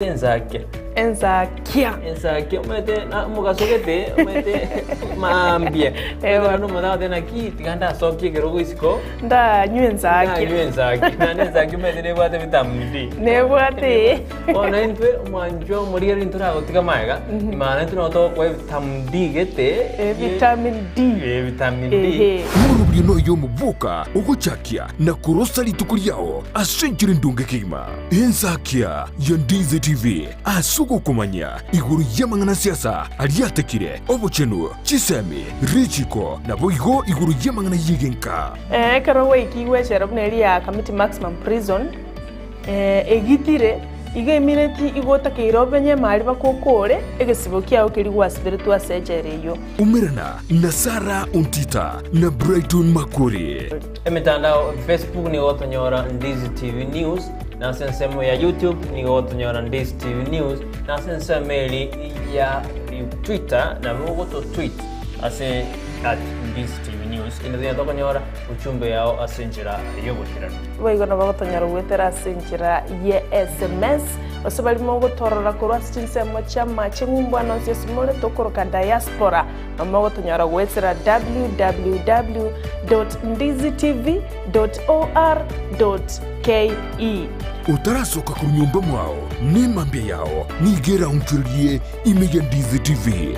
Enzakia umete na mugasogete umete maambie ewa no mada tena kiti ganda soki kerogo isiko nda nyenzaki na nenzaki umete ne bwate vitamini ne bwate ona intwe mwanjo muriere intura gotika maiga imana tuno to kwa vitamini gete vitamin D murubiri no yo mubuka uguchakia na kurosali tukuriao asenjiri ndunge kima enzakia ya Ndizi TV asuko kumanya iguru yamangana siasa aliatekire obuchenu chisemi richiko na boigo iguru yamangana yigenka karawe ikiwe sherabneri ya committee maximum prison egitire iga imireti igota keirobenye mali bakokore egesibo kiao kirigwa spiritu asejereyo umirana na Sara Untita na Brighton Makuri emitandao Facebook ni otonyora Ndizi TV News na sensemo ya YouTube ni otonyora Ndizi TV News na sensemeli ya Twitter na mwogoto tweet ase @Ndizi TV News inadhina toka nyora uchumbe yao asenjira yogotirano baigona bagotonyora gwetera asenjira ye SMS osabali mogotorora kurwa sinsemo chama chingumbwana osyesimole tokoroka diaspora amogotonyora gwetera www.ndizitv.or.ke utarasoka ku nyumba mwao ni mambia yao nigera unchurie imeya Ndizi TV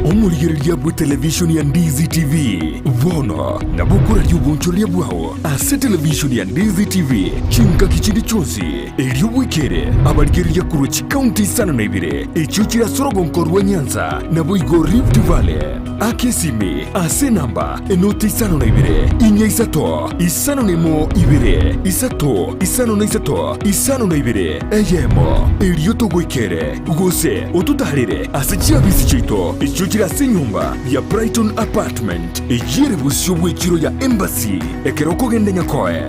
Omurigereria bwa television ya Ndizi TV vono na bukura y'ubunchuria bwao ase television ya Ndizi TV chinga kichindi chonsi elio wikere abarigereria kurochi county sana na ibire echuchira sorogonkorwa Nyanza na boigo Rift Valley akesimi ase namba enoti sana na ibire inya isato isano nemo ibire isato isano na isato isano na ibire eyemo elio togoikere gose otutarire ase chiabisi chito echuchira ase nyumba ya Brighton Apartment ejire busyo bwekiro ya Embassy ekeroko gende nyakoe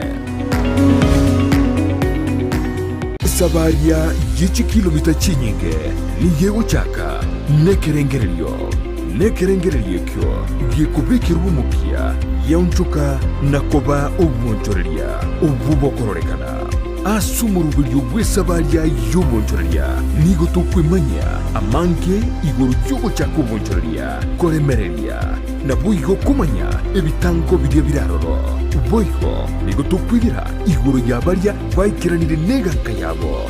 sabaria yichi kilomita chinyinge ni yego chaka nekerengererio kyo yekubikira umukia yaunchuka na koba obwonchoreria obubokororekana asumurubiryo bwesabaria yobonchoreria nigo tokwemanya amanke iguru yogo chako bonchoreria koremereria na buigo kumanya ebitango biria biraroro boigo nigo tokwirira iguru yabaria baikiranire neganka yabo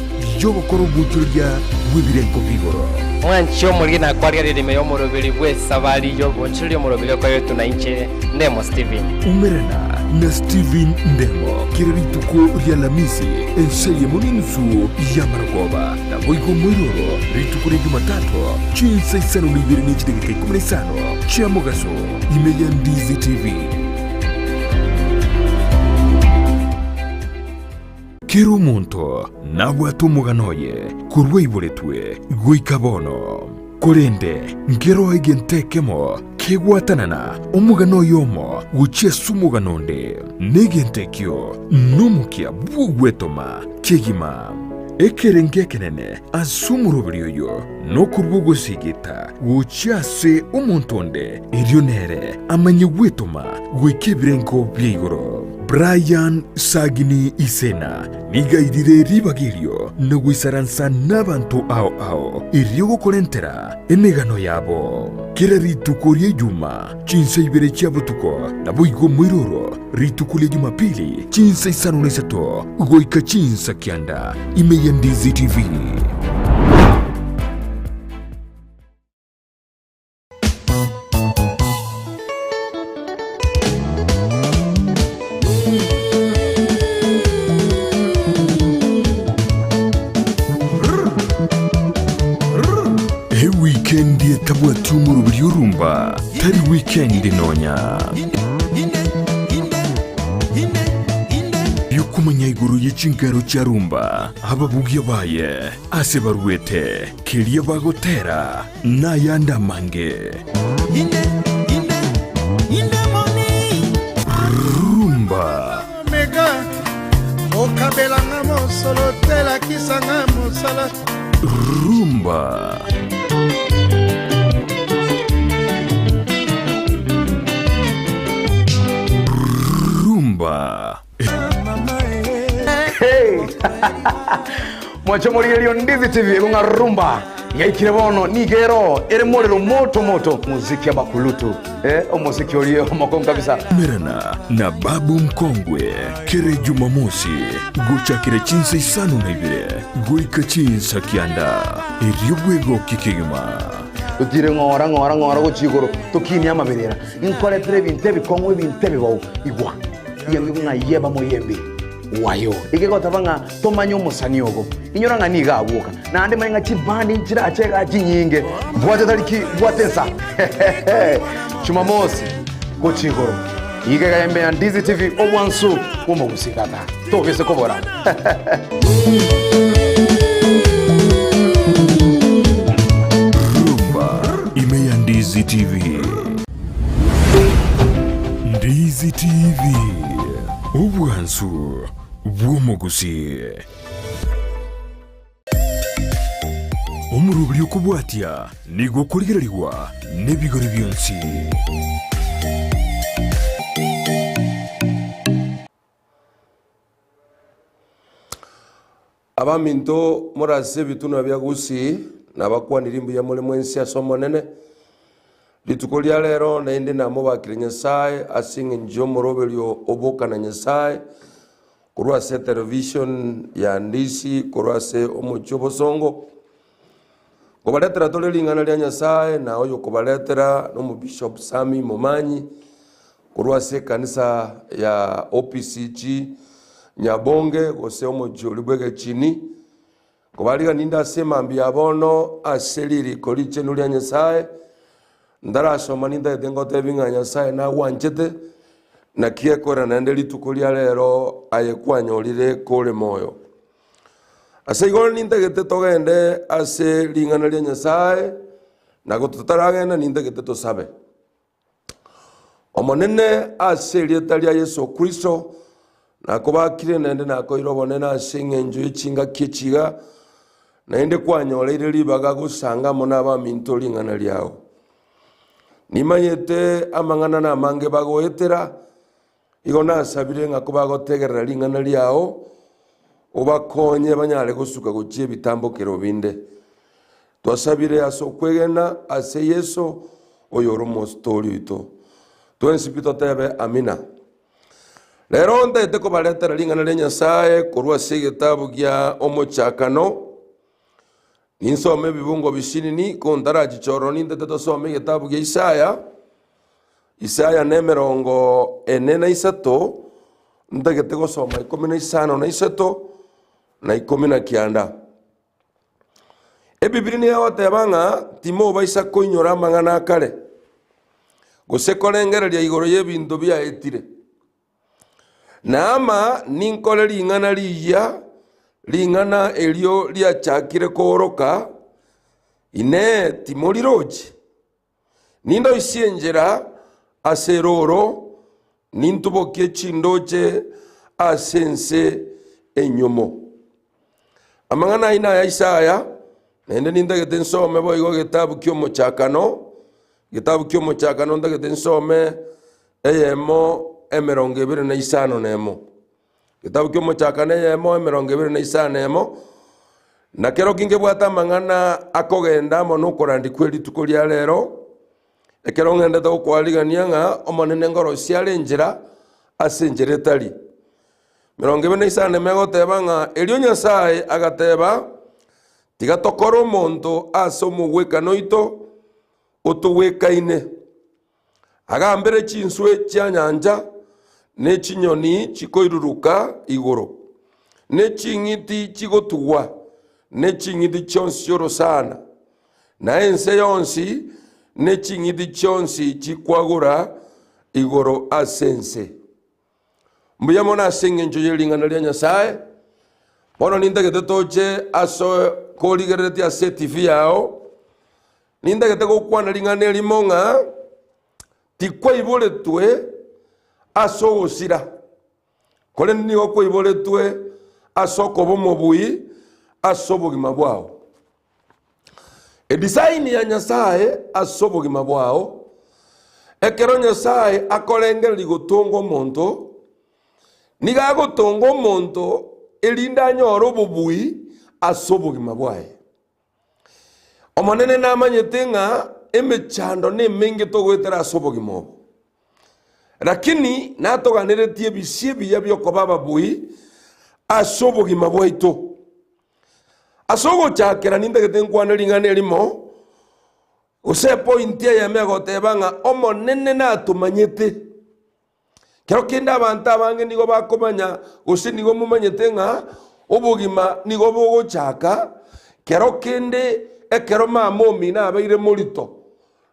yobokoro bonchoreria bwebirenko bigoro mwancho murina kwaria ririme yo murubiri bwesabari yo bonchoreria murubiri kwa yetu na inche Ndemo Steven umerena na Steven Ndemo kirituko rya lamisi enseye muninsu ya Maragoba na boigo mwiroro rituko rya Jumatatu chinsa isano nibiri n'ikitegeka 15 cha mugaso imeya Ndizi TV kero muntu nabwato muganoye kurwe iboretwe guikabono korende ngero egentekemo kegwatanana omugano yomo guchesu muganonde negentekyo numukia bugwetoma kegima ekerenge kenene asumurubiriyo yo no kurbugo sigita guchase omontonde erionere amanye gwetoma gwekebirengo byigoro Brian Sagini Isena nigaidire ribagirio no gwisaransa n'abantu ao iryogo kolentera emegano yabo kera ritukorie juma chinsa ibere chabutuko na boigo mwiroro ritukulie Jumapili chinsa isano nesato goika chinsa kianda imeya Ndizi TV weekend tabwatu murubiri urumba tari weekend nonya yukumanya iguru y'ikingaro cya rumba ababugi baye ase barwete kiriye bagotera nayanda mange rumba mega okabelanga mosolo tela kisanga mosala rumba rumba. Hey! Mwachomori elio Ndizi TV kunga rumba. Yaikire bono nigero ere morero moto muziki ya bakulutu. Muziki olio mokon kabisa. Merana na babu mkongwe kere Jumamosi gocha kere chinsa isano na ibire goika chinsa kianda erio bwego kikigima. Tutire ngora gochigoro tukini amaberera inkore tere binte bikongwe binte bibawo igwa yemwe nga yeba moyembe wayo igegota banga tomanyo musani ogo inyora nga niga abuka na ande manga chibandi nchira achega chinyinge bwate tariki bwatensa Jumamosi gochigoro igega yembe ya Ndizi TV obwansu womo gusikata tobese kobora Ndizi TV. Ndizi TV. Obwansu bwomogusi. Omurubiri okubwatya nigo kurigererwa n'ebigori byonsi. Abaminto morase bituna byagusi nabakwanira ya mulimo ensi asomonene litukolia lero na indi na mubakire Nyasae asinge njo morobelio oboka na Nyasae kurwa se television ya Ndizi kurwa se omuchobo songo kubaletera tole lingana lya Nyasae na oyo kubaletera no mu Bishop Sammy Momanyi kurwa se kanisa ya OPCG Nyabonge gose omujo libwege chini kubaliga ninda sema mbia bono aseliri koliche nulya Nyasae ndara soma ninda dengo tevinga Nyasae na wanjete na kiekora nende litukulia lero ayekwanyolire kole moyo ase igol ninda gete togende ase lingana lya Nyasae na gotutaragenda ninda gete to sabe omonene ase lieta lya Yesu Kristo na kubakire nende na koirobone na singe njo ichinga kichiga na ende kwanyolire libaga gusanga mona ba minto lingana lyao nimanyete amangana na mange bagoetera igona sabire ngakuba gotegerera lingana lyao obakonye banyale gusuka guchie bitambokero binde twasabire asokwegena ase Yesu oyoro mostori ito twensipito tebe amina. Lero ndete ko baletera lingana lya Nyasae kurwa segetabu gya omochakano ninsome bibungo bishinini kondara chichoro ndete tosome getabu gya Isaya nemerongo enena isato ndagete gosoma 15 na isato na 19 Biblia ni awatebanga timo baisa koinyora mangana kale gosekolengera lya igoro yebintu bya etire Naama ninkole lingana liya lingana elio lia chakire koroka ine timoliroji nindo isienjera aseroro nintubokie chindoche asense enyomo amangana ina ya Isaya nende ninda getensome boigo getabu kyomo nda getensome eyemo emerongo 25 nemo kitabu kyomochakane yemo emerongo 25 nemo na kero kinge bwata mangana akogenda mono korandi kweli tukolia lero ekero ngende to kwaligania nga omonene ngoro sialenjera asenjere tali mirongo 25 megoteba nga elio Nyasae agateba tigatokoro monto asomo weka noito otowekaine agambere chinswe cyanyanja ne chinyoni chikoiruruka igoro ne chingiti chigotuwa ne chingiti chonsoro sana na ense yonsi ne chingiti chonsi chikwagura igoro asense mbuyamona asenge njo yelingana lya Nyasae bono nindagete toche aso koligereti ase TV yao nindagete gokwana lingana limonga tikwa iboletwe aso osira kole nigo ko iboletwe aso kobomo bui aso bogima bwao design ya Nyasae aso bogima bwao ekero Nyasae akolengera ligotongo monto nigagotonga omonto erinde anyora obobui ase obogima bwaye. Omonene namanyete ng'a emechando nemenge togwetera ase obogima obo, lakini natoganeretie ebisi ebiya biokoba ababui ase obogima bwaito. Ase ogochakera nindagete nkwana ering'ana erimo gose point eyemo egoteba ng'a omonene natomanyete. Kero kende abantu abange nigo bakomanya gose nigo momanyete ng'a obogima nigo bogochaka kero kende ekero mama omina abaire morito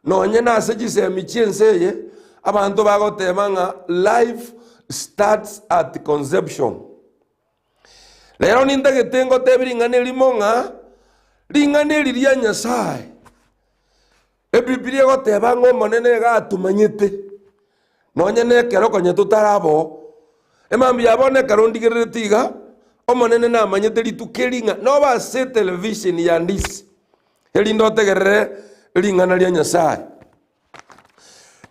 nonye nase chisemi chiense eye abantu bagoteba ng'a life starts at conception. Lero nindagete ngoteba ering'ana erimo ng'a ring'ana eri ria Nyasae ebibiri egoteba ng'a omonene gatumanyete nonye nekero konye tutarabo emambi yabone kero ndigerereti iga omonene namanyete rituko ering'a noba ase television ya Ndizi erinde otegerere ring'ana ria Nyasae.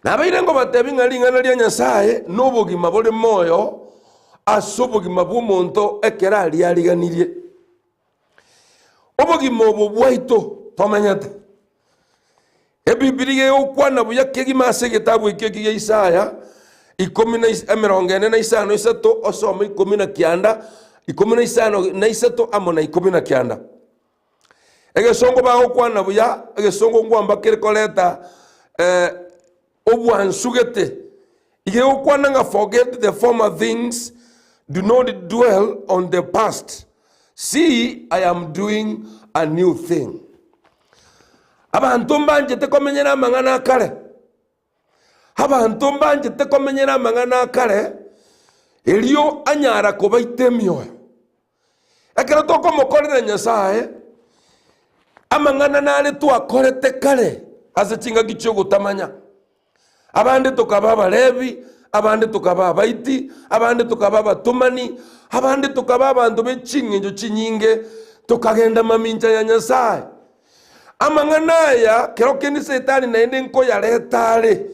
Nabaire ngo batebi ng'a ring'ana ria Nyasae nobogima bore moyo ase obogima bwa omonto ekero ari ariganirie. Obogima obo bwaito tomanyete ebibiri gegokwana buya kegima ase egetabu ekio kia Isaya 43 osoma 19 13 amo na 19. Egesongo bagokwana buya egesongo ngwamba kerikoleta obwansugete igekokwana nga forget the former things, do not dwell on the past, see I am doing a new thing. Abantu mbanjete komenyera amang'ana akare, abantu mbanjete komenyera amang'ana akare elio anyara kobaita emioyo ekero tokomokorera Nyasae amang'ana nare twakorete kare ase chingaki chio gotamanya. Abande tokaba abalevi, abande tokaba abaiti, abande tokaba abatumani, abande tokaba abanto b'eching'encho chinyinge tokagenda mamincha ya Nyasae. Amang'ana aya kero kende Satani naende nkoyaretare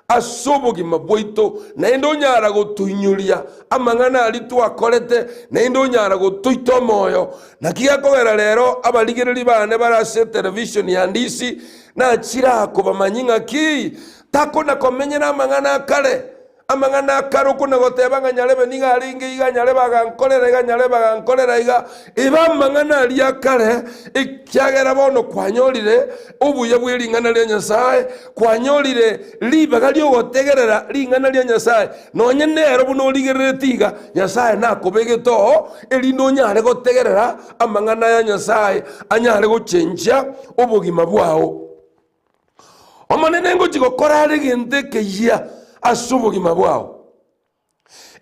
ase obogima bwaito naende onyara gotuinyuria amang'ana ari twakorete naende onyara gotoita omoyo. Naki gakogera rero abarigereri bane bara ase television ya Ndizi nachira kobamanyi ng'aki takona komenyera amang'ana akare. Amang'ana akare okona goteba ng'a nyarebe niga aringe iga nyarebe agankorera iga eba amang'ana ari akare ekiagera bono kwanyorire obuya bwa ering'ana ria Nyasae, kwanyorire ribaga riogotegerera ring'ana ria Nyasae nonye nero buno origerereti iga Nyasae nakobegeto erinde onyare gotegerera amang'ana ya Nyasae anyare gochenja obogima bwao. Omonene ngochigokora are gente keyia ase obogima bwao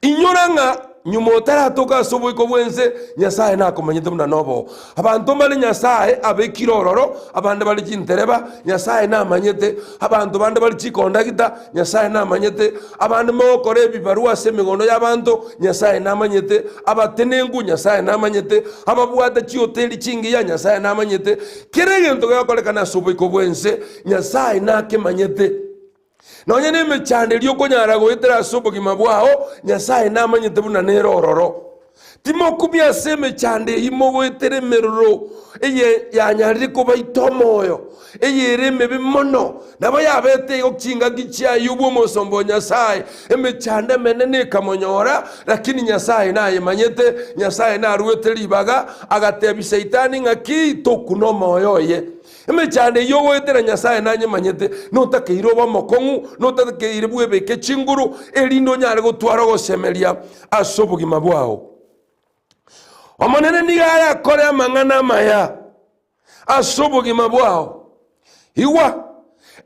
inyora ng'a nyuma otaratoka ase oboiko bwense Nyasae nakomanyete buna nobo. Abantu bari Nyasae abekire ororo, abande bari chintereba Nyasae namanyete, abantu bande bari chikondagita Nyasae namanyete, abande mogokora ebibarua ase emigondo y'abantu Nyasae namanyete, abatenengu Nyasae namanyete, ababwate chioteri chingiya Nyasae namanyete. Kere egento gegokorekana ase oboiko bwense Nyasae nakemanyete. Nonye nemechande liokonyara goetera ase obogima bwao Nyasae namanyete buna nero ororo. Timokubia ase emechande imo goetere emeroro eye yanyarire kobaita omoyo eye emebe mono nabo yabete ogchingaki chiaye obwo omosombo Nyasae emechande emenene ekamonyora, lakini Nyasae nayemanyete. Nyasae naruete ribaga agatebi Saitani ng'aki tokuna omoyo oye. Emechande yogoetera Nyasae nanyemanyete notakeire oba omokong'u notakeire bwebeke chinguru erinde onyare gotwara gosemeria ase obogima bwao. Omonene niga arakore amang'ana amaya ase obogima bwao iwa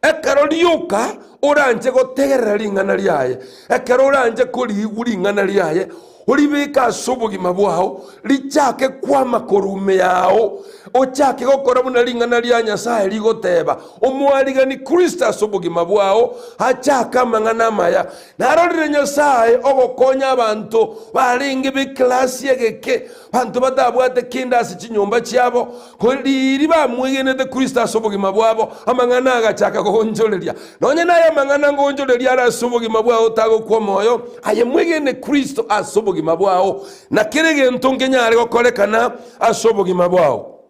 ekero rioka oranje gotegerera ring'ana riaye, ekero oranje koriigwa ring'ana riaye oribeka ase obogima bwao richake kwama korume yao ochake gokora buna ring'ana ria Nyasae rigoteba omwarigani Kristo ase obogima bwao achake amang'ana amaya. Narorire Nyasae ogokonya abantu baringe beklasi egeke bantu batabwate kinde ase chinyomba chiabo koriri bamwegenete Kristo ase obogima bwabo amang'ana agachaka gogonchoreria nonye naye amang'ana ngonjoreria arase obogima bwao otagokwa omoyo aye mwegene Kristo ase obogima bwao na kere gento nkenyare gokorekana ase obogima bwao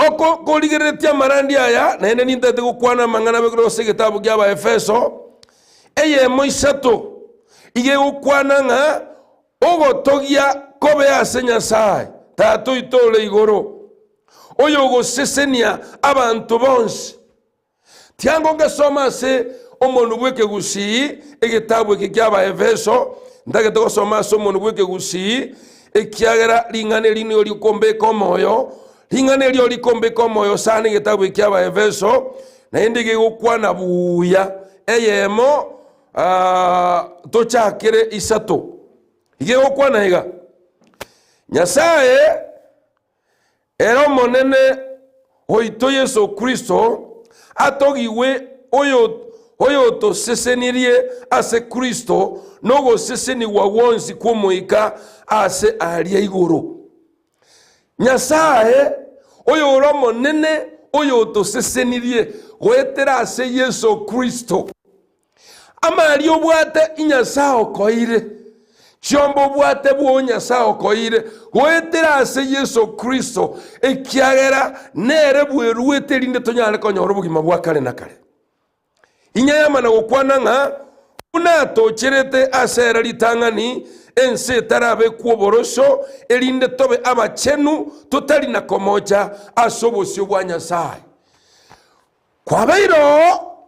oko korigeretia amarandi aya naende nintete gokwana amang'ana begore gose egetabu kia Abaefeso eyemo isato ige gokwana ng'a ogotogia kobe ase Nyasae tato itole igoro oyo ogosesenia abantu bonse tiango ngesoma ase omondu bw'ekegusii egetabu eki kia Abaefeso ndagete gosoma ase omondu bw'ekegusii ekiagera ring'ana erio rikombeka omoyo ring'ana erio rikombeka omoyo sana egetabu eki kia Abaefeso naende gegokwana buya eyemo tochakere isato igegokwana iga Nyasae ero monene oito Yesu Kristo atogiwe oyo tosesenirie ase Kristo nogo seseni wawonsi kumuika ase aria igoro Nyasae oyo oro monene oyo tosesenirie goetera ase Yesu Kristo amari obwate Nyasae okoire chiombo bwate bwo Nyasae okoire goetera ase Yesu Kristo ekiagera nere bweruete rinde tonyare konyora obugima bwa kare na kare inyama na gokwana ng'a una tocherete asera litang'ani ense tarabe kuoborosho erinde tobe abachenu tutari na komocha asobosio bwa Nyasae kwabairo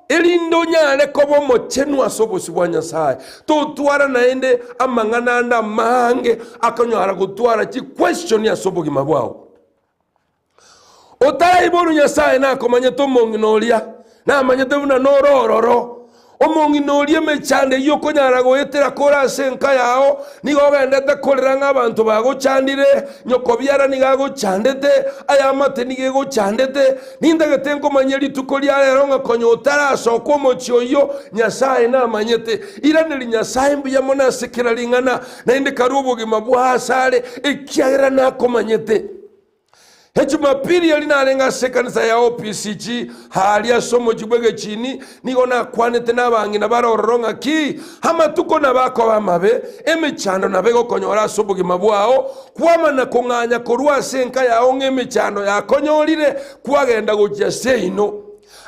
elindo nyale kobo mochenu asobosi bwa Nyasae tutwara naende amang'ana anda mange akonyara gutwara chi question ya sobogima bwao otai boru Nyasae na komanye to monginoria na manyete buna norororo omonginoria mechande yoko nyara goetera kora senka yao nigo gendete korera abantu bagochandire nyoko byara nigago chandete ayamate nigego chandete nindagete nkomanyeri tukoria rero ngakonyotara soko mochioyo Nyasae na manyete iraneri Nyasae mbuya mona sekera lingana na inde karubo gimabwa asale ekiagera na komanyete Hejumapili yalinarenga sekanisa ya OPCG halia somo jibwege chini nigo na kwanete nabangi na baroronga ki hama tuko na bako bamabe emechando na bego konyora sobogima bwao kwama na konganya korwa senka ya onge emechando ya konyorire kwagenda gojya seino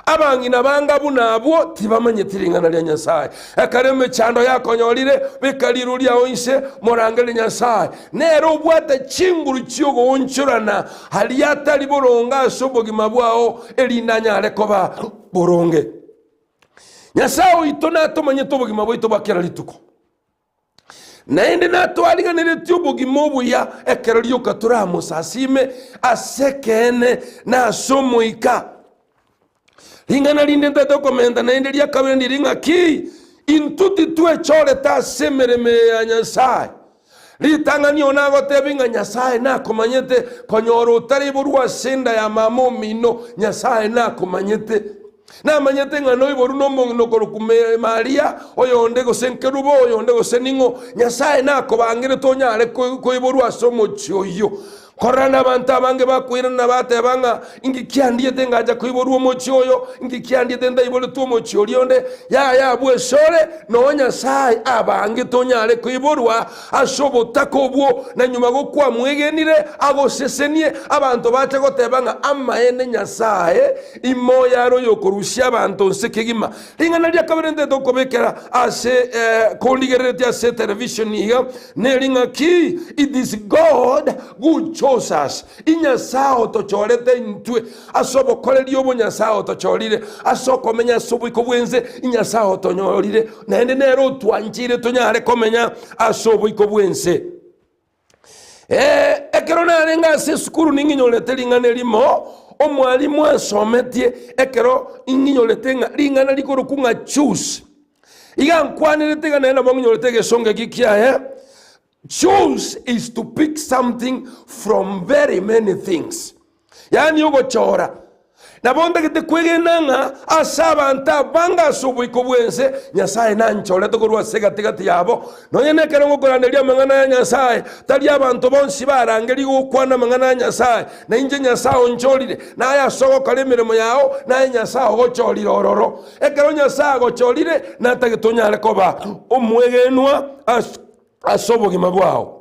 abangi na banga bunabo tibamanyetiringana lya Nyasae akareme chando yakonyorire bekalirulia oinse morangele Nyasae nero bwate chinguru chiogo onchurana haliata liboronga sobogima bwao elindanya lekoba boronge Nyasae itona tomanye tobogima bwito bakera lituko naende natwaliga nere tubogima obuya ekerolio katuramo sasime asekene na somoika Ringana linde nteto komenda na endelia kabiri ndiringa ki intuti tuwe chore ta semereme ya Nyasae litangani onago tebinga Nyasae na komanyete konyoro utari burua senda ya mamo mino Nyasae na komanyete na manyete ngano iboru no mongino korukume Maria oyonde go senkerubo oyonde go seningo Nyasae na kobangire tonyare ko iboru asomo chioyo korana banta bange bakwira na bate banga ingikiandie tengaja kuiboruo mochioyo ingikiandie tenda ibole tu mochiorionde ya bwe sore no Nyasae abange tonyare kuiborwa asobotako na nyuma go kwa mwegenire agosesenie abantu bache gotebanga amaene Nyasae imoya ro yokorushya abantu nsekegima ringana lya kaberende dokobekera ase kondigerete ase television iga neringa ki it is God good chose inyasao tochorete intwe asobo kolerio obonyasao tochorire asoko menya sobo ikobwenze inyasao tonyorire naende nero twanjire tonyare komenya asobo ikobwenze ekero narenga se sukuru ninginyorete lingana limo omwalimu asometie ekero inginyorete lingana likoro kunga choose iga nkwanirete gana na bonginyorete gesonge gikia choose is to pick something from very many things. Yani ugo chora nabo ndagete kwegenanga ase abantu abanga ase oboiko bwense Nyasaye nanchorete korwa ase gatigati yabo nonye nekero ngokoranderia amang'ana ya Nyasaye tari abantu bonsi barangeri gokwana amang'ana ya Nyasaye na inje Nyasaye onchorire naye asogokora emirimo yao naye Nyasaye ogochorire ororo ekero Nyasaye agochorire natagitonyare koba omwegenwa ase obogima bwao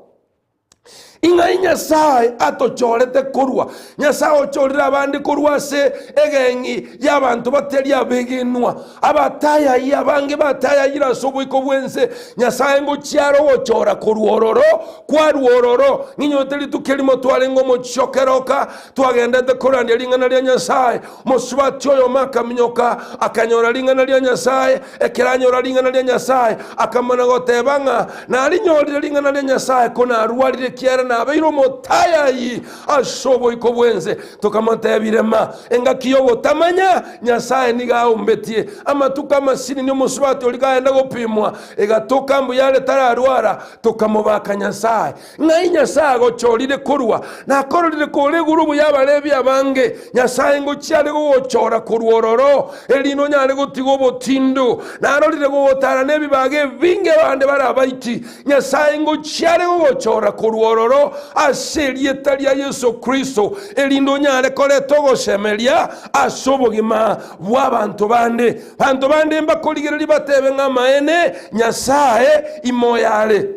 inga Nyasaye atochorete korwa Nyasaye ochorire abandi korwa ase egengi y'abantu bateri abegenwa abataya yabange bataya yira soboiko bwense Nyasaye ngo chiaro ochora korwa ororo kwa ruororo ninyoteri tukelimo twalengo mo chokeroka twagendete korande lingana lya Nyasaye mosubati oyo makaminyoka akanyora lingana lya Nyasaye ekeranyora lingana lya Nyasaye akamana gotebanga na alinyorire lingana lya Nyasaye kona arwarire kiara na abeiro motaya yi asoboiko bwense tokamotebirema enga kiyogo tamanya Nyasaye niga umbetie amatuka masini ni musubati oligaenda gopimwa egatoka mbu yale tararwara tokamubaka Nyasaye ngai Nyasaye gochorire korwa na kororire kore gurubu yabalebi abange Nyasaye ngo chiale gochora korwororo elino nyale gotigo botindo na arorire gotara nebibage binge bande barabaiti Nyasaye ngo chiale gochora korwororo aserie talia Yesu Kristo elindo nyale kore togo semelia asobogima bw'abantu bande mbakoligereri batebe ng'amaene Nyasaye imoyale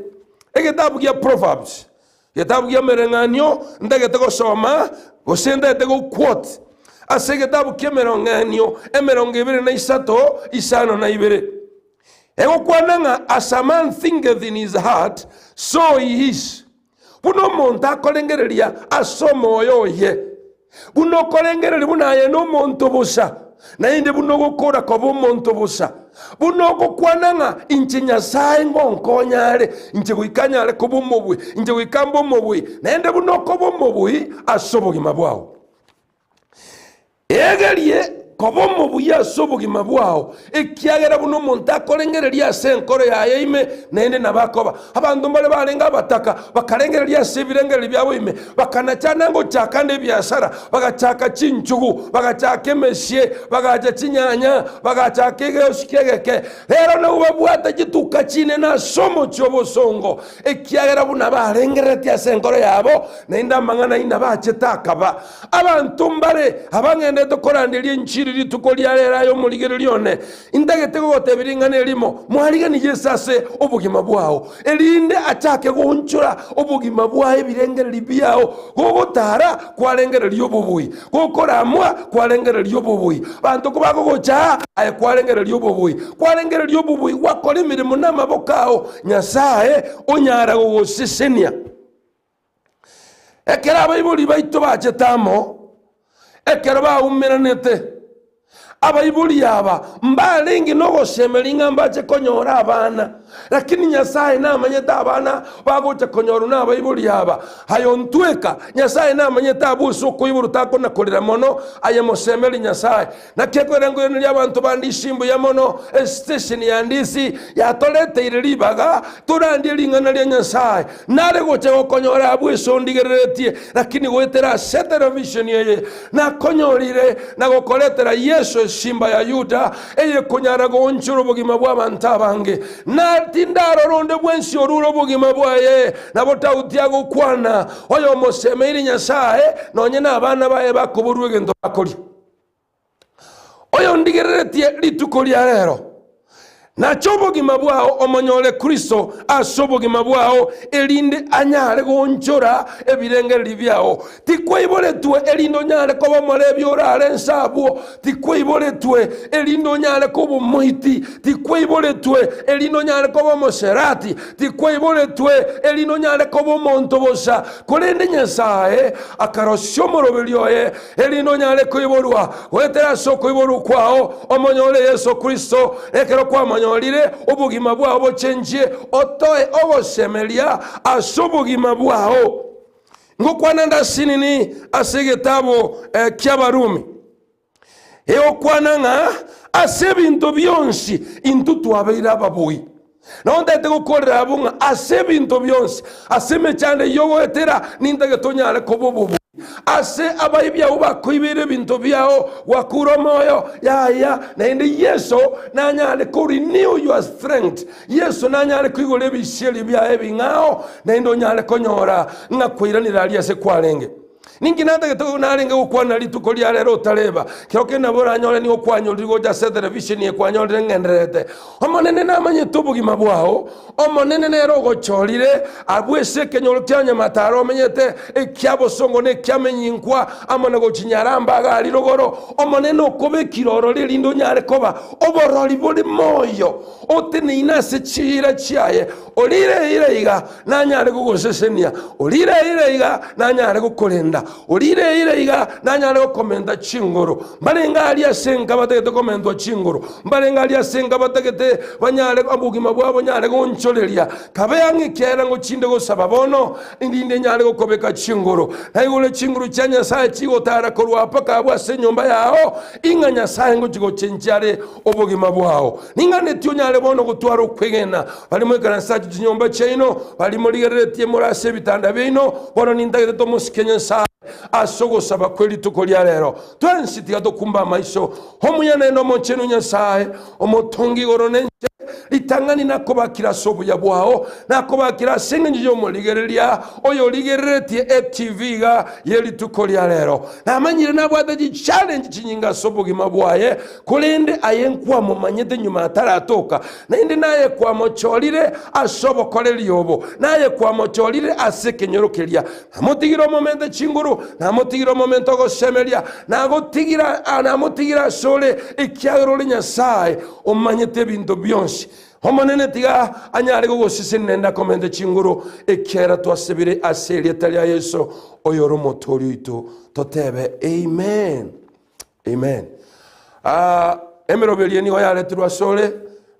egitabu gya Proverbs gitabu gya merenganyo ndagete gosoma gosendete go quote ase gitabu kya merenganyo emerongo 23 isano na 2 ego kwananga as a man thinketh in his heart so he is buno muntu akolengereria asomoyo ye buno kolengereri bunaye no muntu busa na inde buno gukora ko bumuntu busa buno gukwananga inche Nyasaye ngonkonyare inche gwikanyare ko bumubwe inche gwikambo mubwe na inde buno ko bumubwe asobogima bwao egerie kobo mubuya sobugima bwao ekiagera buno muntu akolengereria senkoro yaye ime nende nabakoba abantu mbale balenga bataka bakalengereria sebirengeri byabo ime bakanachana ngo chakande byasara bagachaka chinchugu bagachaka meshe bagacha chinyanya bagachaka geoshikegeke rero no babwata gituka chine na somo chobosongo ekiagera buno balengereria senkoro yabo nenda mangana ina bachetakaba abantu mbale abangende tokoranderia inchi litukolyalera yo muligero lyone indagete gotebiringana elimo mwaligani Yesase obugima bwao elinde atake gonchura obugima bwae birengere libyao gogotara kwalengere lyobubui gokoramwa kwalengere lyobubui bantu kubago gocha ay kwalengere lyobubui kwalengere lyobubui wakole mirimo namabokao Nyasaye onyara gogosesenia ekera bayibuli baito bachetamo ekera baumiranete abayibuli yaba mbalengi nogo semelinga mbache konyora abana lakini Nyasaye namanyeta abana bagocha konyora na abayibuli yaba hayo ntweka Nyasaye namanyeta abuso kuyiburu tako nakolera mono ayemosemeli Nyasaye nakekwerengo yene abantu bandishimbo ya mono station ya Ndizi yatolete irilibaga turandi lingana lya Nyasaye nare gocha konyora abuso ndigeretie lakini gwetera television yeye na konyorire na gokoletera Yesu Simba ya Yuda eye kunyara gonchuro bugima bw'abantu abange natindaro ronde bwensi oruro bugima bwaye nabota utiago kwana oyo mosemeiri Nyasaye nonye n'abana baye bakuburwe gendo bakoli oyo ndigereretie litukolia rero na chobogima bwao omonyole Kristo asobogima bwao elinde anyare gonchora ebirengeri byao tikwibole twe elindo nyare ko bomole byorare nsabo tikwibole twe elindo nyare ko bomuhiti tikwibole twe elindo nyare ko bomoserati tikwibole twe elindo nyare ko bomonto bosa kolende Nyasaye akaroshomorobelioye elindo nyare ko iborwa wetera soko iboru kwao omonyole Yesu Kristo ekero kwa olire obugima bwao bochenje otoe ogosemelia asobugima bwao ngokwananda sinini asegitabo ky'Abarumi eokwananga asebinto byonsi intutu abeira ababuyi nondete gukorera abunga asebinto byonsi aseme cyane yogo etera nindage tonyale kobobubu ase abaibya bakwibire bintu byao wakuro moyo ya na indi Yesu nanyale ku renew your strength. Yesu nanyale kwigole bisheli bya ebingao na indi onyale konyora ngakwiranira ali ase kwarenge ninginanda geto narenga ukwana lituko lya lero taleba kiroke nabora nyole ni okwanyo ligo ja se television ye kwanyo ngenderete omonene namanye tubugima bwao omonene nero gocholire abwese kenyolo kyanya mataro menyete ekyabo songo ne kyamenyinkwa amone gochinyaramba gali logoro omonene okobe kiroro lindo nyare koba oborori buli moyo otene inase chira chiaye olire ireiga nanyare gugosesenia olire ireiga nanyare gukolenda olire ireiga nanyare gukomenda chingoro mbalenga ali asenga bategete komendo chingoro mbalenga ali asenga bategete banyare abugima bwabo nyare goncholeria kabe yangikera ngo chinde go sababono indinde nyare gukobeka chingoro nayigole chingoro cya Nyasae chigotara korwa paka bwase nyomba yao inga Nyasae ngo chigo chenjare obugima bwao ningane tyo nyare bono gutwara kwegena bali mu kanisa nyomba chino bali muri gerete murase bitanda bino bono nindagete to musikenya sa asogo saba kweli tukolia lero twensi tigato kumba maisho homuyane no monchenu Nyasae omotongi goronenche litangani nakobakira sobu ya bwao nakobakira sengenjo moligerelia oyo ligereti FTV ga yeli tukolia lero namanyire nabwada ji challenge chinyinga sobu gimabwaye kulende ayenkwa mu manyete nyuma ataratoka nainde naye kwa mocholire asobo koleli yobo naye kwa mocholire asekenyorokelia namotigiro momento chinguru namotigiro momento go semelia namotigira sole ikyagro Nyasae omanyete bintu byonsi homonene tiga anyare go sisi nenda komende chinguru ekera twasebire aseli etalia Yesu oyoro motori itu totebe amen amen. Emerobeli ni oyale turwasole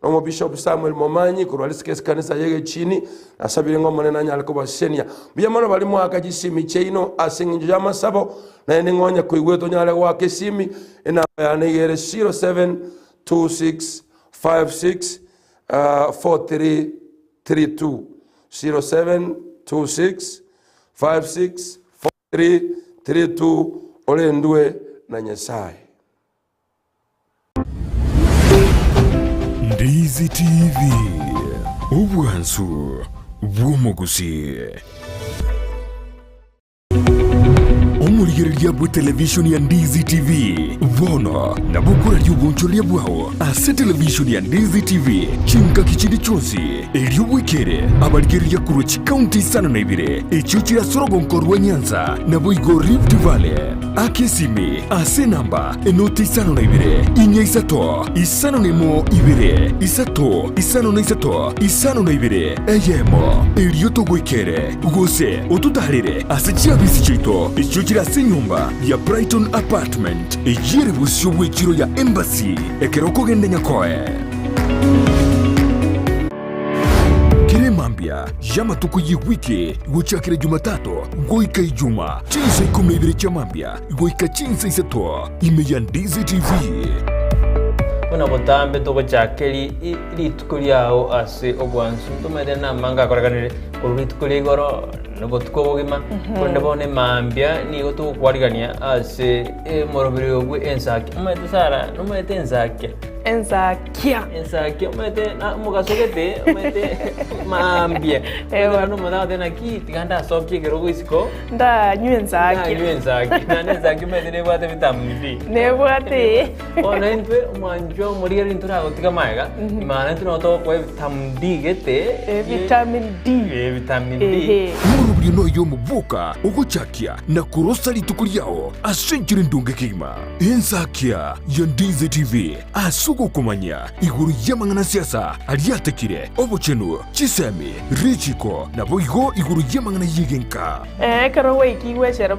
no Bishop Sammy Momanyi kurwalisikesi kanisa yege chini asabire ngomone nanyale ko basenia biyamano bali mwaka gisimi cheino asinginjo yamasabo na ngonya kuigweto nyale wake simi ena yana yere 072656 4332 0726564332 olendwe na Nyasae. Ndizi TV Ubwansu Bwumugusi Omurigereria bwa television ya Ndizi TV Vono na bukura ry'ubunchorya bwaho ase television ya Ndizi TV chinka kichindi chonsi elio wikere abarigereria kurochi county sana na ibire echuchi ya sorogonko rwa Nyanza na boigo Rift Valley akesimi ase namba enoti isano na ibire inya isato isano nemo ibire isato isano na isato isano na ibire eyemo elio togwikere ugose otutarire ase chiabisi chito echuchi la senyumba ya Brighton Apartment ejire busyo bwekiro ya Embassy ekeroko gende nyakoe Kiremambia yamatuko yiwiki gochakire Jumatatu goika ijuma chinsa 12 chamambia goika chinsa isato imeya Ndizi TV Una botambe to gochakeri litukuliao ase ogwansu tumede na manga koraganire kulitukulia goro nuko tukobogima konde bone mambia ni goto kwarigania ase morobiri ogwe ensaki umete sara numete ensaki enzakia umete na mugasogete umete mambia ewa no mada tena ki tiganda sokye gerogo isiko nda nyenzaki na nenzaki umete ne bwate vitamini ne bwate ona entwe manjo morigeri intura gotiga maiga imana entuna to ko vitamin D gete vitamin D Murubri no yomu Boka ugochakia na kurosa litukuliao asenchire ndunge kima enzakia ya Ndizi TV asugo kumanya iguru yamangana siasa aliatekire obochenu chisemi richiko na boigo iguru yamangana yigenka karo weki wechera